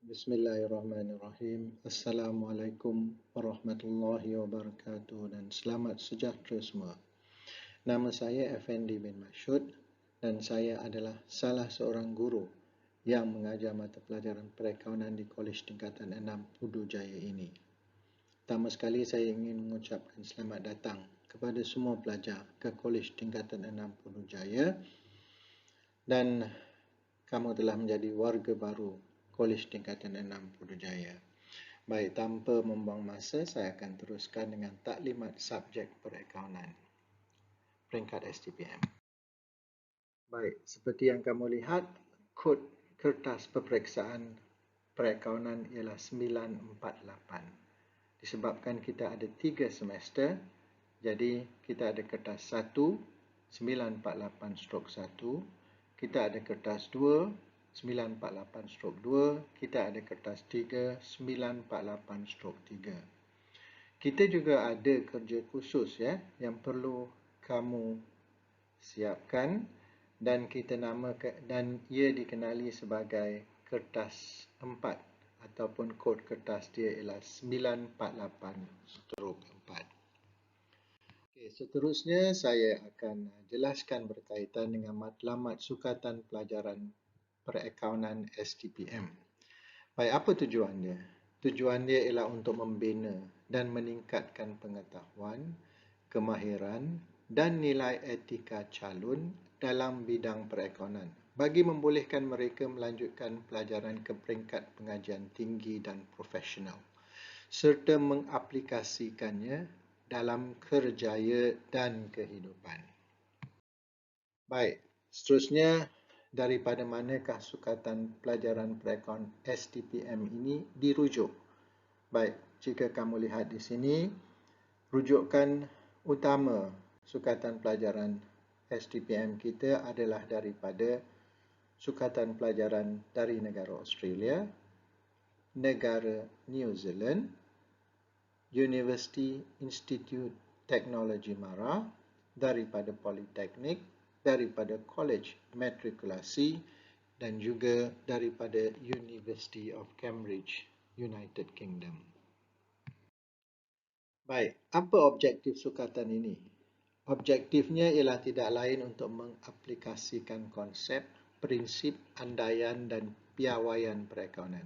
Bismillahirrahmanirrahim. Assalamualaikum warahmatullahi wabarakatuh dan selamat sejahtera semua. Nama saya Effendi bin Masyud dan saya adalah salah seorang guru yang mengajar mata pelajaran perakaunan di Kolej Tingkatan 6 Pudujaya ini. Pertama sekali saya ingin mengucapkan selamat datang kepada semua pelajar ke Kolej Tingkatan 6 Pudujaya dan kamu telah menjadi warga baru Kolej Tingkatan 6 Pudujaya. Baik, tanpa membuang masa, saya akan teruskan dengan taklimat subjek perakaunan peringkat STPM. Baik, seperti yang kamu lihat, kod kertas peperiksaan perakaunan ialah 948. Disebabkan kita ada 3 semester, jadi kita ada kertas 1, 948/1, kita ada kertas 2, 948/2, kita ada kertas 3, 948/3. Kita juga ada kerja khusus yang perlu kamu siapkan dan kita namakan dan ia dikenali sebagai kertas 4 ataupun kod kertas dia ialah 948/4. Okey, seterusnya saya akan jelaskan berkaitan dengan matlamat sukatan pelajaran perakaunan STPM. Baik, apa tujuan dia? Tujuan dia ialah untuk membina dan meningkatkan pengetahuan, kemahiran dan nilai etika calon dalam bidang perakaunan bagi membolehkan mereka melanjutkan pelajaran ke peringkat pengajian tinggi dan profesional serta mengaplikasikannya dalam kerjaya dan kehidupan. Baik, seterusnya, daripada manakah sukatan pelajaran perakaunan STPM ini dirujuk? Baik, jika kamu lihat di sini, rujukan utama sukatan pelajaran STPM kita adalah daripada sukatan pelajaran dari negara Australia, negara New Zealand, University Institute Technology Mara, daripada Politeknik, daripada College Matrikulasi dan juga daripada University of Cambridge, United Kingdom. Baik, apa objektif sukatan ini? Objektifnya ialah tidak lain untuk mengaplikasikan konsep, prinsip, andaian dan piawaian perakaunan.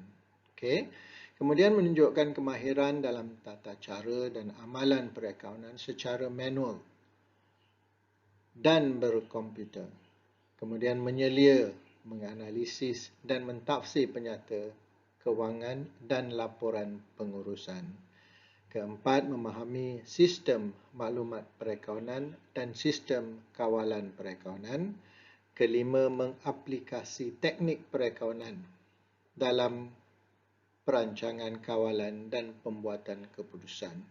Okey. Kemudian menunjukkan kemahiran dalam tata cara dan amalan perakaunan secara manual dan berkomputer. Kemudian menyelia, menganalisis dan mentafsir penyata kewangan dan laporan pengurusan. Keempat, memahami sistem maklumat perakaunan dan sistem kawalan perakaunan. Kelima, mengaplikasi teknik perakaunan dalam perancangan kawalan dan pembuatan keputusan.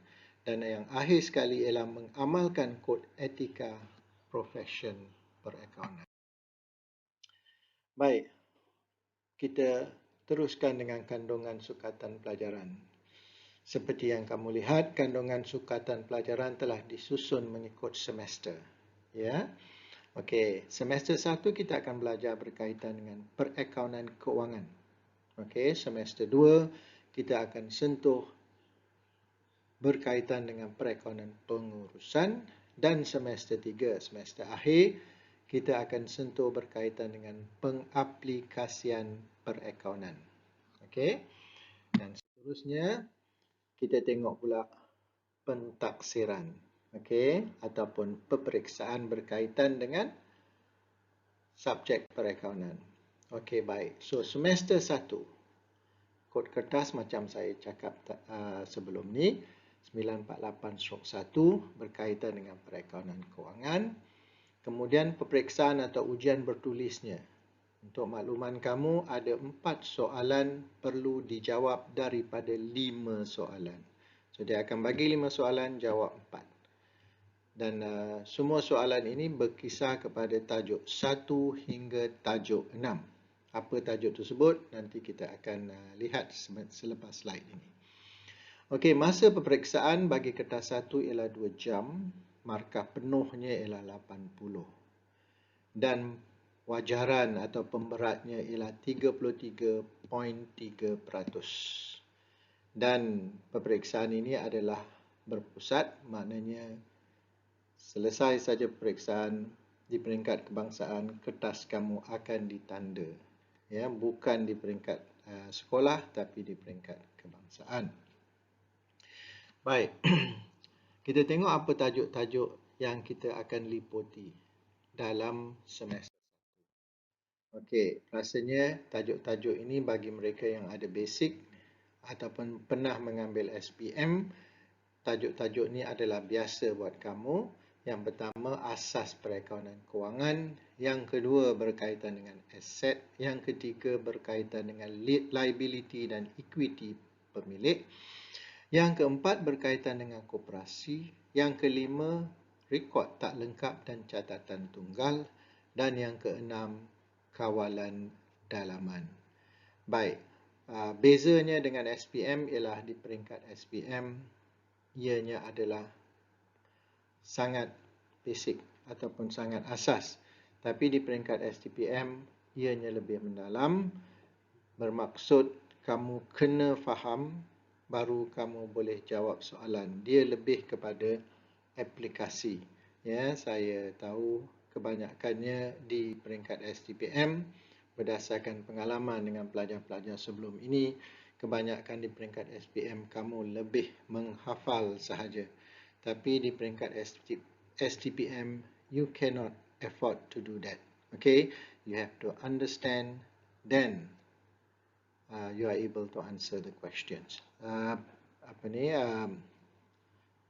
Dan yang akhir sekali ialah mengamalkan kod etika profesion perakaunan. Baik, kita teruskan dengan kandungan sukatan pelajaran. Seperti yang kamu lihat, kandungan sukatan pelajaran telah disusun mengikut semester. Ya. Okey, semester 1 kita akan belajar berkaitan dengan perakaunan keuangan. Okey, semester 2 kita akan sentuh berkaitan dengan perakaunan pengurusan dan semester 3, semester akhir, kita akan sentuh berkaitan dengan pengaplikasian perakaunan. Okey. Dan seterusnya kita tengok pula pentaksiran, okey, ataupun peperiksaan berkaitan dengan subjek perakaunan. Okey, baik. So semester 1, kod kertas macam saya cakap sebelum ni, 948/1 berkaitan dengan perakaunan kewangan. Kemudian peperiksaan atau ujian bertulisnya. Untuk makluman kamu, ada 4 soalan perlu dijawab daripada 5 soalan. So, dia akan bagi 5 soalan, jawab 4. Dan semua soalan ini berkisar kepada tajuk 1 hingga tajuk 6. Apa tajuk tersebut? Nanti kita akan lihat selepas slide ini. Okey, masa peperiksaan bagi kertas 1 ialah 2 jam. Markah penuhnya ialah 80. Dan wajaran atau pemberatnya ialah 33.3%. Dan peperiksaan ini adalah berpusat, maknanya selesai saja peperiksaan di peringkat kebangsaan, kertas kamu akan ditanda. Ya, bukan di peringkat sekolah tapi di peringkat kebangsaan. Baik. Kita tengok apa tajuk-tajuk yang kita akan liputi dalam semester. Okey, rasanya tajuk-tajuk ini bagi mereka yang ada basic ataupun pernah mengambil SPM, tajuk-tajuk ni adalah biasa buat kamu. Yang pertama, asas perakaunan kewangan. Yang kedua, berkaitan dengan aset. Yang ketiga, berkaitan dengan liability dan equity pemilik. Yang keempat, berkaitan dengan koperasi. Yang kelima, rekod tak lengkap dan catatan tunggal. Dan yang keenam, kawalan dalaman. Baik, bezanya dengan SPM ialah di peringkat SPM, ianya adalah sangat basic ataupun sangat asas. Tapi di peringkat STPM, ianya lebih mendalam. Bermaksud kamu kena faham baru kamu boleh jawab soalan. Dia lebih kepada aplikasi. Ya, saya tahu kebanyakannya di peringkat STPM berdasarkan pengalaman dengan pelajar-pelajar sebelum ini, kebanyakan di peringkat SPM kamu lebih menghafal sahaja. Tapi di peringkat STPM, you cannot afford to do that. Okay, you have to understand, then you are able to answer the questions.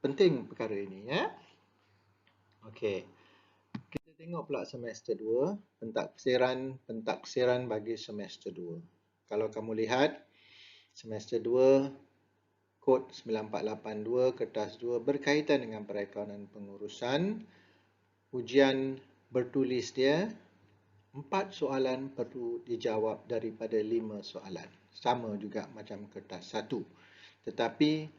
Penting perkara ini, ya. Okay. Kita tengok pula semester 2, pentaksiran bagi semester 2. Kalau kamu lihat, semester 2, kod 9482, kertas 2, berkaitan dengan perakaunan pengurusan. Ujian bertulis dia, 4 soalan perlu dijawab daripada 5 soalan. Sama juga macam kertas 1. Tetapi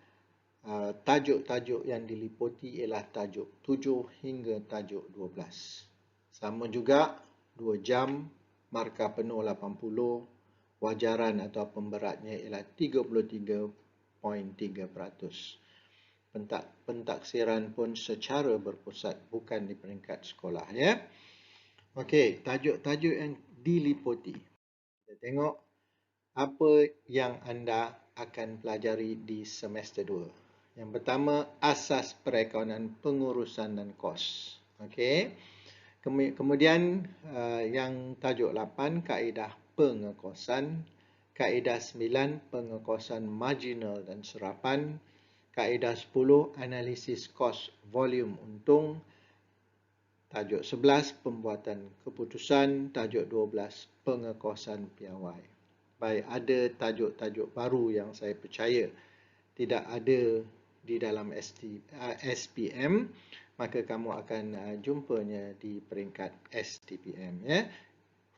tajuk-tajuk yang diliputi ialah tajuk 7 hingga tajuk 12. Sama juga 2 jam, markah penuh 80, wajaran atau pemberatnya ialah 33.3%. Pentaksiran pun secara berpusat, bukan di peringkat sekolah, ya. Okey, tajuk-tajuk yang diliputi. Kita tengok apa yang anda akan pelajari di semester 2. Yang pertama, asas perakaunan pengurusan dan kos. Okey. Kemudian yang tajuk 8, kaedah pengekosan. Kaedah 9, pengekosan marginal dan serapan. Kaedah 10, analisis kos volume untung. Tajuk 11, pembuatan keputusan. Tajuk 12, pengekosan piawai. Baik, ada tajuk-tajuk baru yang saya percaya tidak ada di dalam SPM, maka kamu akan jumpanya di peringkat STPM, ya.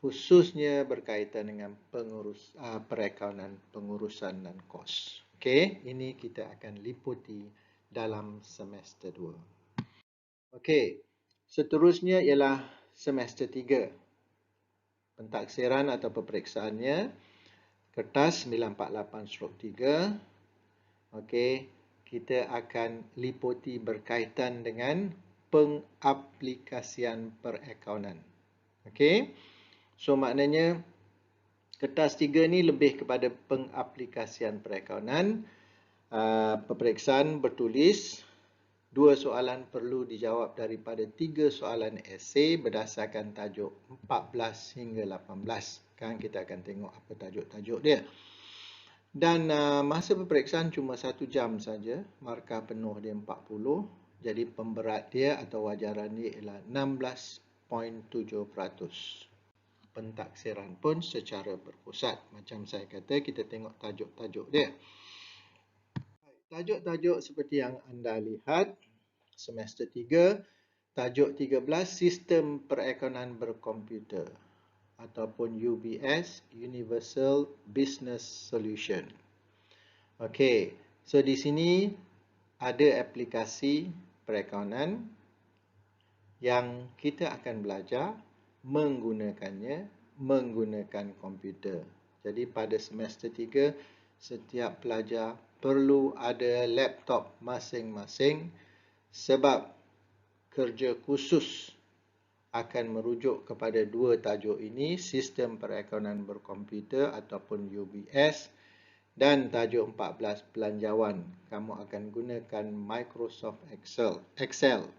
Khususnya berkaitan dengan perakaunan pengurusan dan kos. Okey, ini kita akan liputi dalam semester 2. Okey, seterusnya ialah semester 3. Pentaksiran atau peperiksaannya, kertas 948/3. Okey, kita akan liputi berkaitan dengan pengaplikasian perakaunan. Okey. So maknanya kertas 3 ni lebih kepada pengaplikasian perakaunan. Peperiksaan bertulis 2 soalan perlu dijawab daripada 3 soalan esei berdasarkan tajuk 14 hingga 18. Sekarang kita akan tengok apa tajuk-tajuk dia. Dan masa peperiksaan cuma 1 jam saja, markah penuh dia 40. Jadi pemberat dia atau wajaran dia ialah 16.7%. Pentaksiran pun secara berpusat. Macam saya kata, kita tengok tajuk-tajuk dia. Tajuk-tajuk seperti yang anda lihat, semester 3, tajuk 13, sistem perakaunan berkomputer ataupun UBS, Universal Business Solution. Okey, so di sini ada aplikasi perakaunan yang kita akan belajar menggunakan komputer. Jadi pada semester 3, setiap pelajar perlu ada laptop masing-masing sebab kerja khusus akan merujuk kepada dua tajuk ini, Sistem Perekonomian Berkomputer ataupun UBS, dan tajuk 14, Belanjawan. Kamu akan gunakan Microsoft Excel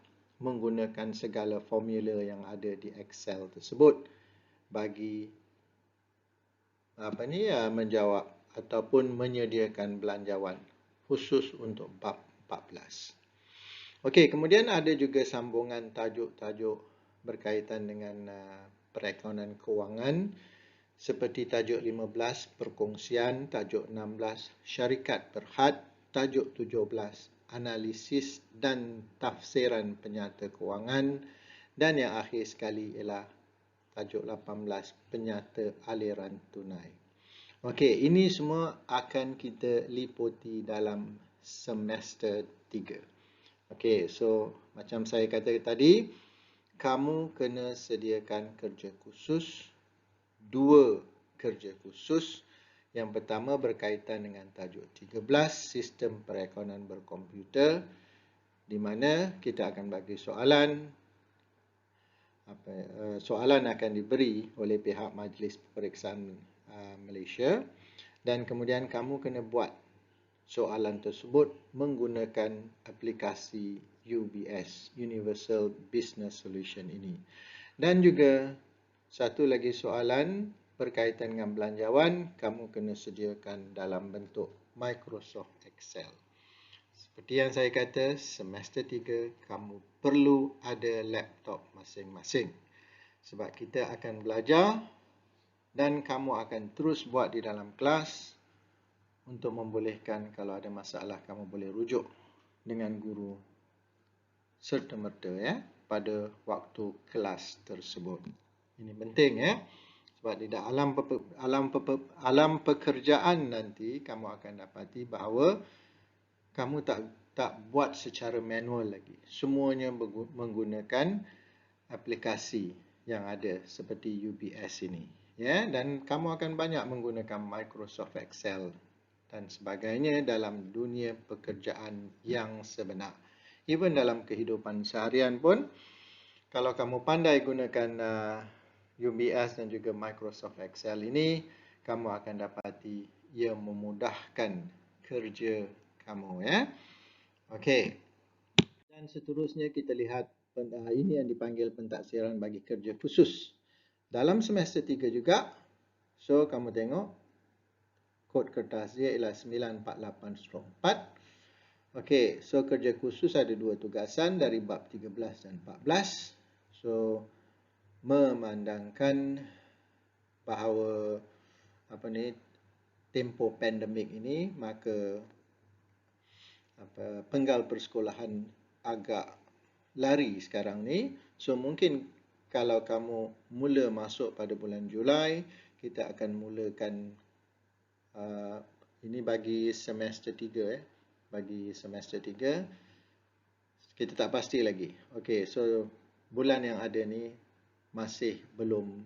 menggunakan segala formula yang ada di Excel tersebut bagi menjawab ataupun menyediakan belanjawan khusus untuk bab 14. Okey, kemudian ada juga sambungan tajuk-tajuk berkaitan dengan perekonomian kewangan seperti tajuk 15, perkongsian, tajuk 16, syarikat berhad, tajuk 17, analisis dan tafsiran penyata kewangan, dan yang akhir sekali ialah tajuk 18, penyata aliran tunai. Okey, ini semua akan kita liputi dalam semester 3. Okey, so macam saya kata tadi, kamu kena sediakan kerja khusus, 2 kerja khusus. Yang pertama berkaitan dengan tajuk 13, Sistem Perekonomian Berkomputer, di mana kita akan bagi soalan. Soalan akan diberi oleh pihak Majlis Peperiksaan Malaysia, dan kemudian kamu kena buat soalan tersebut menggunakan aplikasi UBS, Universal Business Solution ini. Dan juga satu lagi soalan berkaitan dengan belanjawan, kamu kena sediakan dalam bentuk Microsoft Excel. Seperti yang saya kata, semester 3 kamu perlu ada laptop masing-masing. Sebab kita akan belajar dan kamu akan terus buat di dalam kelas untuk membolehkan kalau ada masalah kamu boleh rujuk dengan guru serta-merta pada waktu kelas tersebut. Ini penting sebab di alam pekerjaan nanti kamu akan dapati bahawa kamu tak buat secara manual lagi. Semuanya menggunakan aplikasi yang ada seperti UBS ini, dan kamu akan banyak menggunakan Microsoft Excel dan sebagainya dalam dunia pekerjaan yang sebenar. Even dalam kehidupan seharian pun, kalau kamu pandai gunakan UBS dan juga Microsoft Excel ini, kamu akan dapati ia memudahkan kerja kamu. Okey. Dan seterusnya kita lihat ini yang dipanggil pentaksiran bagi kerja khusus. Dalam semester 3 juga, so kamu tengok kod kertas dia ialah 948/4. Okey, so kerja khusus ada 2 tugasan dari bab 13 dan 14. So memandangkan bahawa tempoh pandemik ini, maka penggal persekolahan agak lari sekarang ni. So mungkin kalau kamu mula masuk pada bulan Julai, kita akan mulakan ini bagi semester 3 bagi semester 3 kita tak pasti lagi. Okey, so bulan yang ada ni masih belum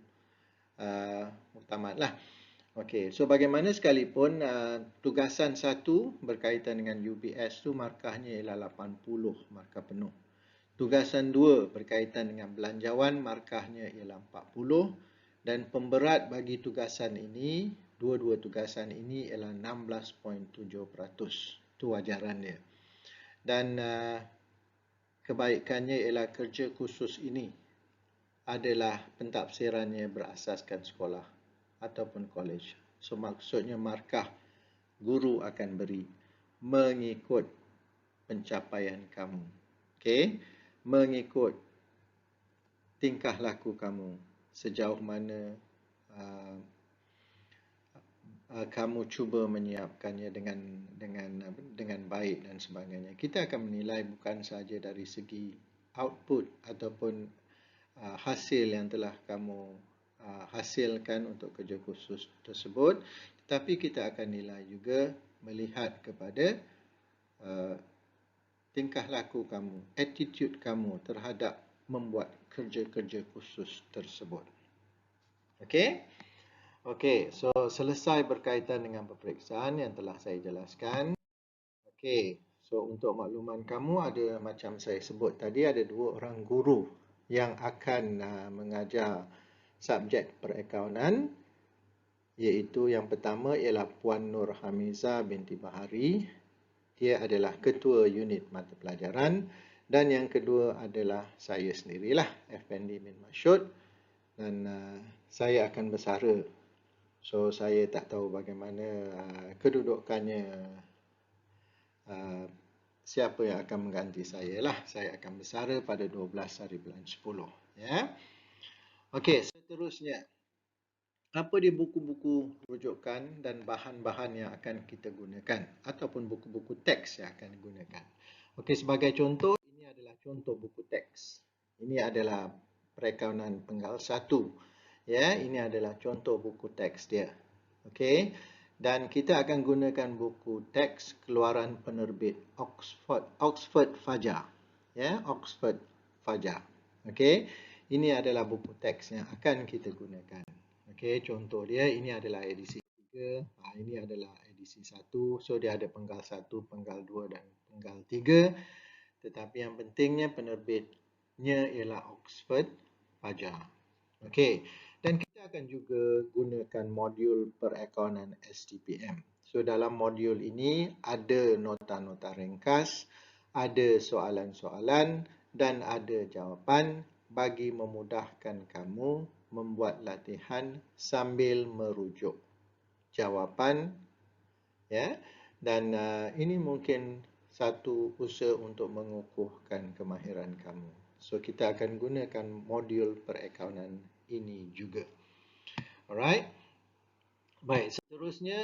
muktamad lah. Okey, so bagaimana sekalipun tugasan 1 berkaitan dengan UBS tu markahnya ialah 80 markah penuh. Tugasan 2 berkaitan dengan belanjawan markahnya ialah 40, dan pemberat bagi tugasan ini, dua-dua tugasan ini ialah 16.7%. Itu wajaran dia. Dan kebaikannya ialah kerja khusus ini adalah pentafsirannya berasaskan sekolah ataupun college. So maksudnya markah guru akan beri mengikut pencapaian kamu. Okey, mengikut tingkah laku kamu, sejauh mana kamu cuba menyiapkannya dengan baik dan sebagainya. Kita akan menilai bukan sahaja dari segi output ataupun hasil yang telah kamu hasilkan untuk kerja khusus tersebut, tetapi kita akan nilai juga melihat kepada tingkah laku kamu, attitude kamu terhadap membuat kerja-kerja khusus tersebut. Okey? Okey, so selesai berkaitan dengan peperiksaan yang telah saya jelaskan. Okey, so untuk makluman kamu, ada macam saya sebut tadi, ada 2 orang guru yang akan mengajar subjek perakaunan, iaitu yang pertama ialah Puan Nur Hamiza binti Bahari. Dia adalah ketua unit mata pelajaran, dan yang kedua adalah saya sendirilah, Effendi bin Mashud, dan saya akan bersara. So saya tak tahu bagaimana kedudukannya, siapa yang akan mengganti saya lah. Saya akan bersara pada 12 hari bulan 10. Ya. Okey, seterusnya, apa dia buku-buku rujukan dan bahan-bahan yang akan kita gunakan ataupun buku-buku teks yang akan digunakan. Okey, sebagai contoh, ini adalah contoh buku teks. Ini adalah perakaunan penggal 1. Ya, ini adalah contoh buku teks dia. Okey, dan kita akan gunakan buku teks keluaran penerbit Oxford Fajar. Ya, Oxford Fajar. Okey, ini adalah buku teks yang akan kita gunakan. Okey, contoh dia, ini adalah edisi 3, ini adalah edisi 1. So dia ada penggal 1, penggal 2 dan penggal 3. Tetapi yang pentingnya penerbitnya ialah Oxford Fajar. Okey, dan kita akan juga gunakan modul perakaunan STPM. So dalam modul ini ada nota-nota ringkas, ada soalan-soalan dan ada jawapan bagi memudahkan kamu membuat latihan sambil merujuk jawapan, ya. Dan ini mungkin satu usaha untuk mengukuhkan kemahiran kamu. So kita akan gunakan modul perakaunan ini juga. Alright. Baik, seterusnya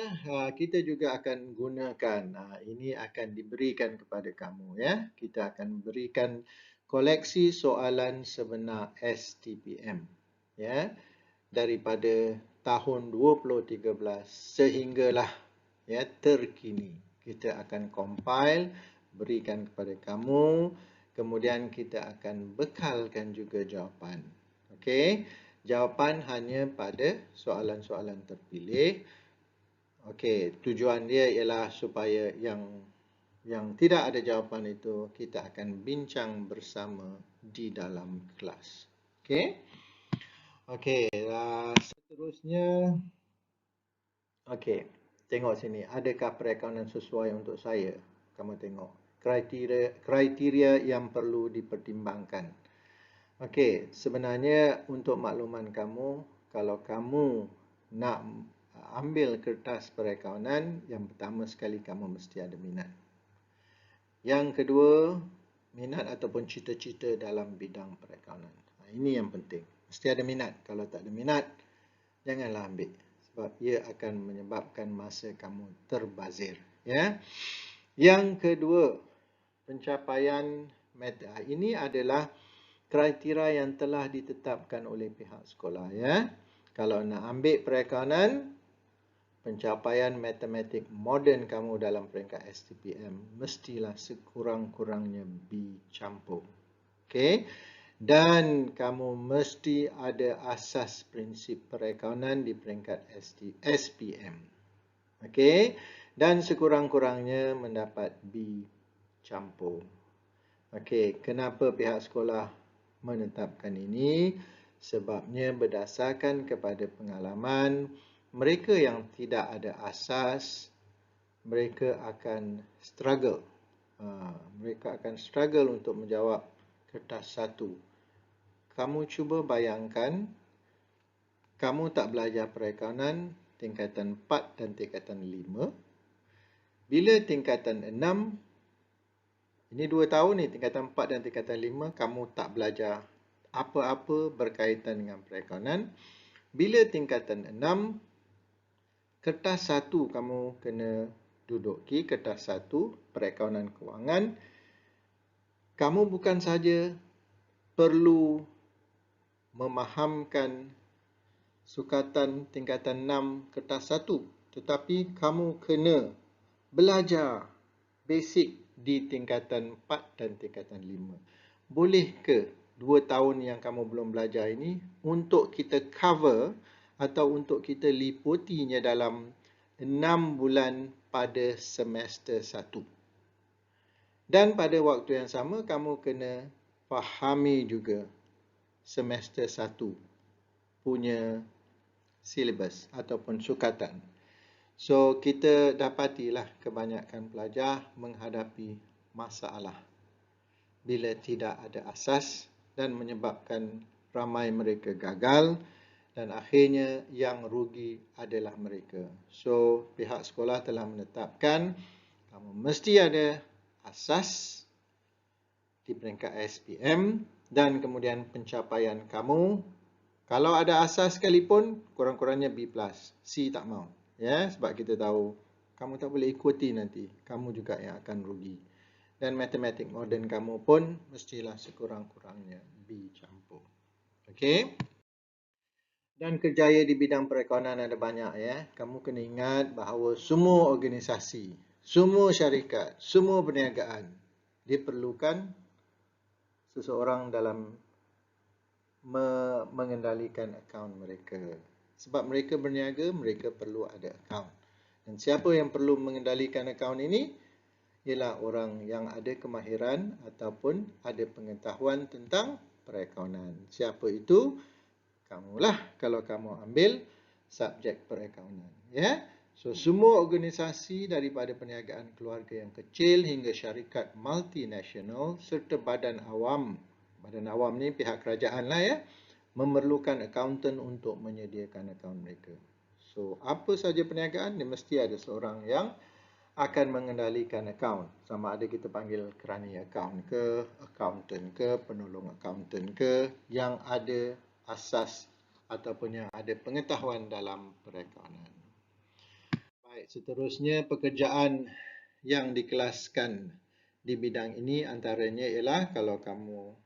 kita juga akan gunakan, ini akan diberikan kepada kamu, ya. Kita akan berikan koleksi soalan sebenar STPM, ya, daripada tahun 2013 sehinggalah, ya, terkini. Kita akan compile, berikan kepada kamu, kemudian kita akan bekalkan juga jawapan. Okey, jawapan hanya pada soalan-soalan terpilih. Okey, tujuan dia ialah supaya yang tidak ada jawapan itu kita akan bincang bersama di dalam kelas. Okey. Okey, seterusnya. Okey, tengok sini. Adakah perakaunan sesuai untuk saya? Kamu tengok. Kriteria yang perlu dipertimbangkan. Okey, sebenarnya untuk makluman kamu, kalau kamu nak ambil kertas perakaunan, yang pertama sekali kamu mesti ada minat. Yang kedua, minat ataupun cita-cita dalam bidang perakaunan. Ini yang penting. Mesti ada minat. Kalau tak ada minat, janganlah ambil. Sebab ia akan menyebabkan masa kamu terbazir. Ya. Yang kedua, pencapaian meta. Ini adalah kriteria yang telah ditetapkan oleh pihak sekolah. Ya. Kalau nak ambil perakaunan, pencapaian matematik moden kamu dalam peringkat STPM mestilah sekurang-kurangnya B campur. Okey. Dan kamu mesti ada asas prinsip perakaunan di peringkat SPM. Okey. Dan sekurang-kurangnya mendapat B campur. Okey, kenapa pihak sekolah menetapkan ini? Sebabnya berdasarkan kepada pengalaman, mereka yang tidak ada asas, mereka akan struggle. Mereka akan struggle untuk menjawab kertas 1. Kamu cuba bayangkan, kamu tak belajar perakaunan tingkatan 4 dan tingkatan 5. Bila tingkatan 6, ini 2 tahun ni, tingkatan 4 dan tingkatan 5, kamu tak belajar apa-apa berkaitan dengan perakaunan. Bila tingkatan 6, kertas 1 kamu kena duduki, kertas 1, perakaunan kewangan. Kamu bukan saja perlu memahamkan sukatan tingkatan 6 kertas 1, tetapi kamu kena belajar basic di tingkatan 4 dan tingkatan 5. Boleh ke 2 tahun yang kamu belum belajar ini untuk kita cover atau untuk kita liputinya dalam 6 bulan pada semester 1. Dan pada waktu yang sama, kamu kena fahami juga semester 1 punya silibus ataupun sukatan. So, kita dapatilah kebanyakan pelajar menghadapi masalah bila tidak ada asas dan menyebabkan ramai mereka gagal dan akhirnya yang rugi adalah mereka. So, pihak sekolah telah menetapkan kamu mesti ada asas di peringkat SPM dan kemudian pencapaian kamu, kalau ada asas sekalipun, kurang-kurangnya B+. C tak mau. Ya, sebab kita tahu kamu tak boleh ikuti nanti. Kamu juga yang akan rugi. Dan matematik moden kamu pun mestilah sekurang-kurangnya B campur. Okey. Dan kerjaya di bidang perekonomian ada banyak ya. Kamu kena ingat bahawa semua organisasi, semua syarikat, semua perniagaan diperlukan seseorang dalam mengendalikan akaun mereka. Sebab mereka berniaga, mereka perlu ada akaun. Dan siapa yang perlu mengendalikan akaun ini? Ialah orang yang ada kemahiran ataupun ada pengetahuan tentang perakaunan. Siapa itu? Kamulah kalau kamu ambil subjek perakaunan. Ya? So, semua organisasi daripada perniagaan keluarga yang kecil hingga syarikat multinasional serta badan awam. Badan awam ni pihak kerajaan lah ya, memerlukan akauntan untuk menyediakan akaun mereka. So, apa saja perniagaan, dia mesti ada seorang yang akan mengendalikan akaun. Sama ada kita panggil kerani akaun ke, akauntan ke, penolong akauntan ke, yang ada asas ataupun yang ada pengetahuan dalam perakaunan. Baik, seterusnya pekerjaan yang dikelaskan di bidang ini antaranya ialah kalau kamu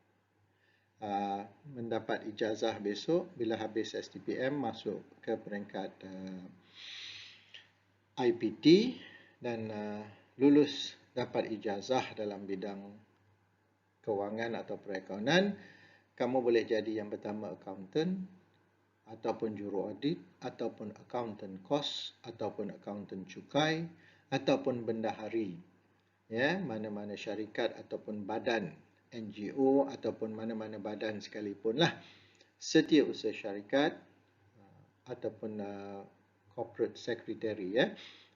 mendapat ijazah besok bila habis STPM masuk ke peringkat IPT dan lulus dapat ijazah dalam bidang kewangan atau perakaunan, kamu boleh jadi yang pertama accountant ataupun juru audit ataupun accountant kos ataupun accountant cukai ataupun bendahari, ya, mana-mana syarikat ataupun badan NGO ataupun mana-mana badan sekalipun lah, setiausaha syarikat ataupun corporate secretary, ya.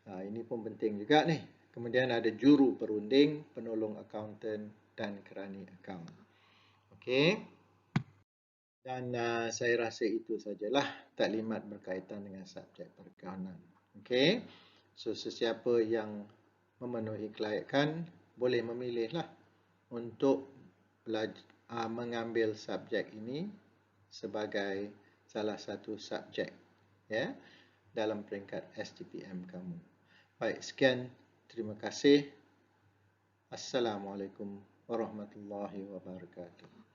Ini pun penting juga nih. Kemudian ada juru perunding, penolong accountant dan kerani akaun. Okey. Dan saya rasa itu sajalah taklimat berkaitan dengan subjek perakaunan. Okey. So, sesiapa yang memenuhi kelayakan boleh memilihlah untuk mengambil subjek ini sebagai salah satu subjek, ya, dalam peringkat STPM kamu. Baik, sekian. Terima kasih. Assalamualaikum warahmatullahi wabarakatuh.